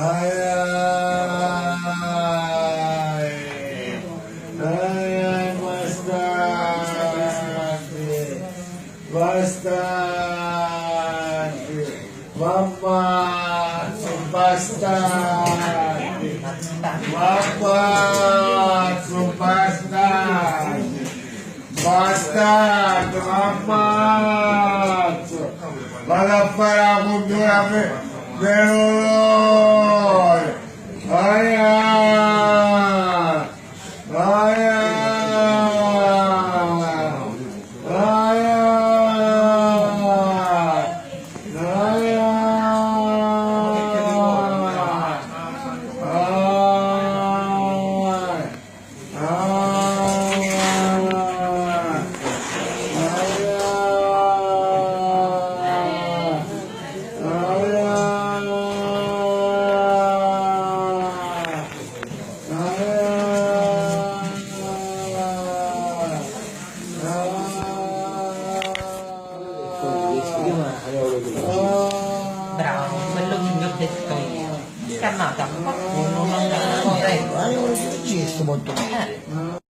Ay, bastante, bastante, mamma, bastante, mamma, bastante, bastante, mamma, vado a fare la cultura per loro. Aia, aia, Bravo, quello che vi ho detto io. Chiamata, qualcuno non lo ci sto molto bene.